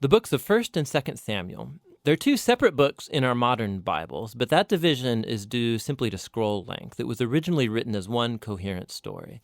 The books of 1st and 2nd Samuel. They're two separate books in our modern Bibles, but that division is due simply to scroll length. It was originally written as one coherent story.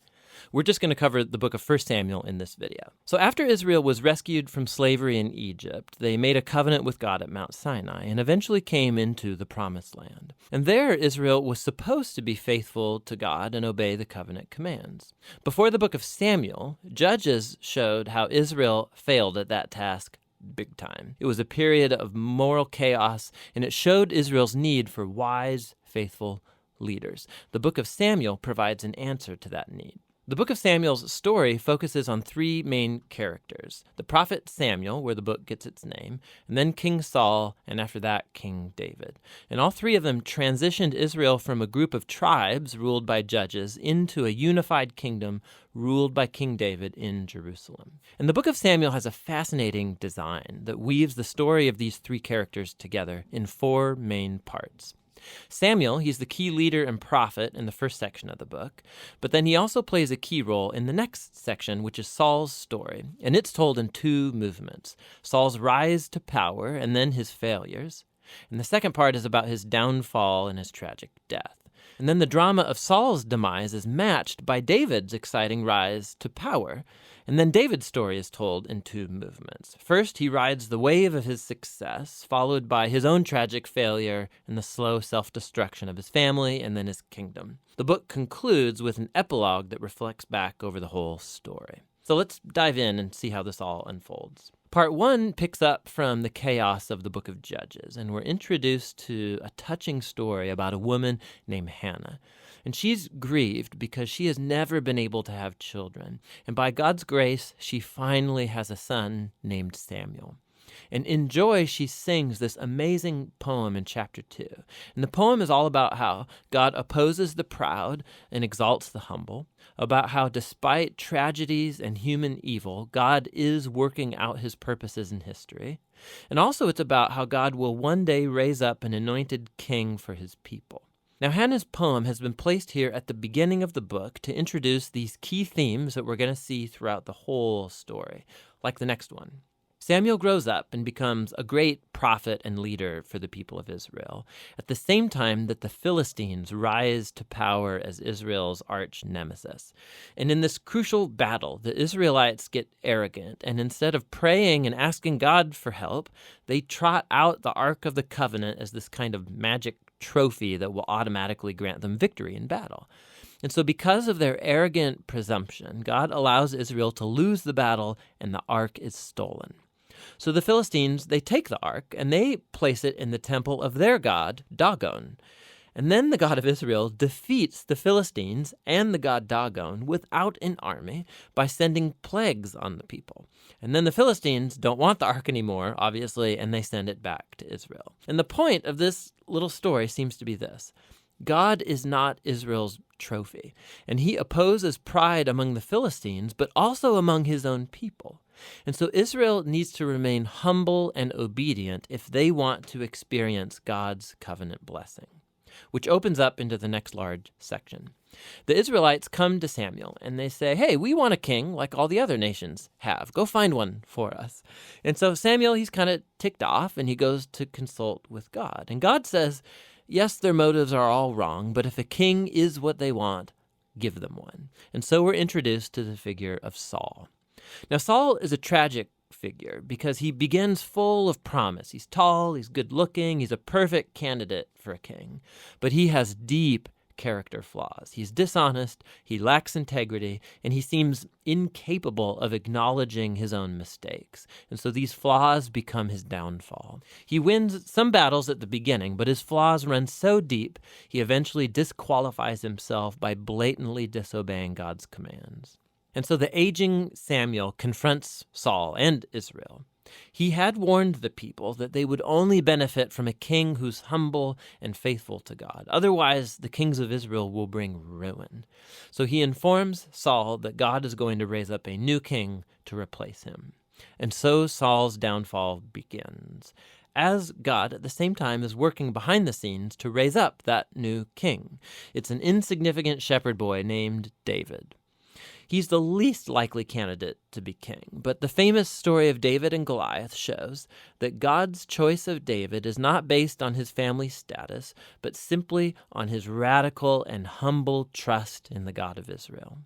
We're just going to cover the book of 1 Samuel in this video. So after Israel was rescued from slavery in Egypt, they made a covenant with God at Mount Sinai and eventually came into the Promised Land. And there, Israel was supposed to be faithful to God and obey the covenant commands. Before the book of Samuel, Judges showed how Israel failed at that task big time. It was a period of moral chaos, and it showed Israel's need for wise, faithful leaders. The book of Samuel provides an answer to that need. The book of Samuel's story focuses on three main characters: the prophet Samuel, where the book gets its name, and then King Saul, and after that, King David. And all three of them transitioned Israel from a group of tribes ruled by judges into a unified kingdom ruled by King David in Jerusalem. And the book of Samuel has a fascinating design that weaves the story of these three characters together in four main parts. Samuel, he's the key leader and prophet in the first section of the book, but then he also plays a key role in the next section, which is Saul's story, and it's told in two movements: Saul's rise to power and then his failures. And the second part is about his downfall and his tragic death. And then the drama of Saul's demise is matched by David's exciting rise to power. And then David's story is told in two movements. First, he rides the wave of his success, followed by his own tragic failure and the slow self-destruction of his family and then his kingdom. The book concludes with an epilogue that reflects back over the whole story. So let's dive in and see how this all unfolds. Part 1 picks up from the chaos of the book of Judges, and we're introduced to a touching story about a woman named Hannah. And she's grieved because she has never been able to have children. And by God's grace, she finally has a son named Samuel. And in joy, she sings this amazing poem in chapter 2. And the poem is all about how God opposes the proud and exalts the humble, about how despite tragedies and human evil, God is working out his purposes in history. And also it's about how God will one day raise up an anointed king for his people. Now, Hannah's poem has been placed here at the beginning of the book to introduce these key themes that we're going to see throughout the whole story, like the next one. Samuel grows up and becomes a great prophet and leader for the people of Israel, at the same time that the Philistines rise to power as Israel's arch nemesis. And in this crucial battle, the Israelites get arrogant, and instead of praying and asking God for help, they trot out the Ark of the Covenant as this kind of magic trophy that will automatically grant them victory in battle. And so because of their arrogant presumption, God allows Israel to lose the battle and the ark is stolen. So the Philistines, they take the ark and they place it in the temple of their god, Dagon. And then the God of Israel defeats the Philistines and the god Dagon without an army by sending plagues on the people. And then the Philistines don't want the ark anymore, obviously, and they send it back to Israel. And the point of this little story seems to be this: God is not Israel's trophy, and he opposes pride among the Philistines, but also among his own people. And so Israel needs to remain humble and obedient if they want to experience God's covenant blessing, which opens up into the next large section. The Israelites come to Samuel and they say, "Hey, we want a king like all the other nations have. Go find one for us." And so Samuel, he's kind of ticked off and he goes to consult with God. And God says, yes, their motives are all wrong, but if a king is what they want, give them one. And so we're introduced to the figure of Saul. Now, Saul is a tragic figure because he begins full of promise. He's tall, he's good-looking, he's a perfect candidate for a king. But he has deep character flaws. He's dishonest, he lacks integrity, and he seems incapable of acknowledging his own mistakes. And so these flaws become his downfall. He wins some battles at the beginning, but his flaws run so deep, he eventually disqualifies himself by blatantly disobeying God's commands. And so the aging Samuel confronts Saul and Israel. He had warned the people that they would only benefit from a king who's humble and faithful to God. Otherwise, the kings of Israel will bring ruin. So he informs Saul that God is going to raise up a new king to replace him. And so Saul's downfall begins, as God at the same time is working behind the scenes to raise up that new king. It's an insignificant shepherd boy named David. He's the least likely candidate to be king, but the famous story of David and Goliath shows that God's choice of David is not based on his family status, but simply on his radical and humble trust in the God of Israel.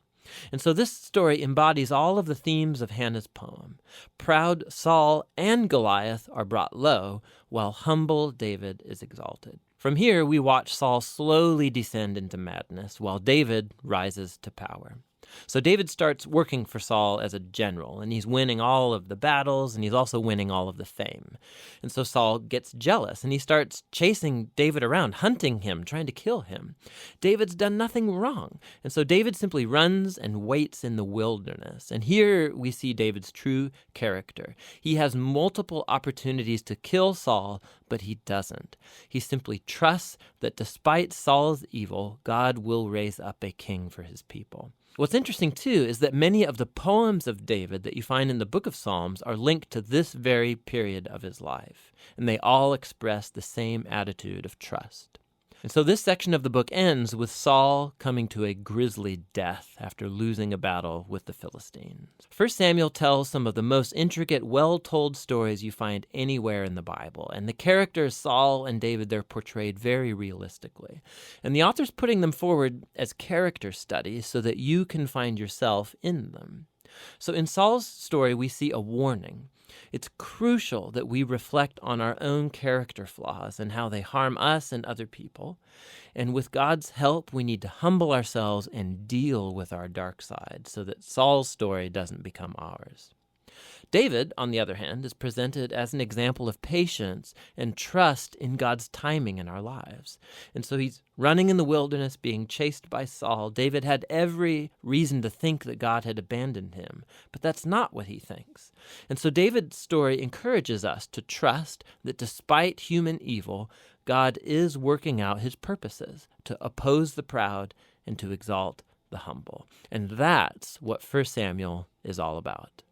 And so this story embodies all of the themes of Hannah's poem. Proud Saul and Goliath are brought low, while humble David is exalted. From here, we watch Saul slowly descend into madness, while David rises to power. So David starts working for Saul as a general, and he's winning all of the battles, and he's also winning all of the fame. And so Saul gets jealous, and he starts chasing David around, hunting him, trying to kill him. David's done nothing wrong, and so David simply runs and waits in the wilderness. And here we see David's true character. He has multiple opportunities to kill Saul, but he doesn't. He simply trusts that despite Saul's evil, God will raise up a king for his people. What's interesting, too, is that many of the poems of David that you find in the book of Psalms are linked to this very period of his life, and they all express the same attitude of trust. And so this section of the book ends with Saul coming to a grisly death after losing a battle with the Philistines. 1 Samuel tells some of the most intricate, well-told stories you find anywhere in the Bible, and the characters Saul and David, they're portrayed very realistically. And the author's putting them forward as character studies so that you can find yourself in them. So in Saul's story, we see a warning. It's crucial that we reflect on our own character flaws and how they harm us and other people. And with God's help, we need to humble ourselves and deal with our dark side so that Saul's story doesn't become ours. David, on the other hand, is presented as an example of patience and trust in God's timing in our lives. And so he's running in the wilderness, being chased by Saul. David had every reason to think that God had abandoned him, but that's not what he thinks. And so David's story encourages us to trust that despite human evil, God is working out his purposes to oppose the proud and to exalt the humble. And that's what 1 Samuel is all about.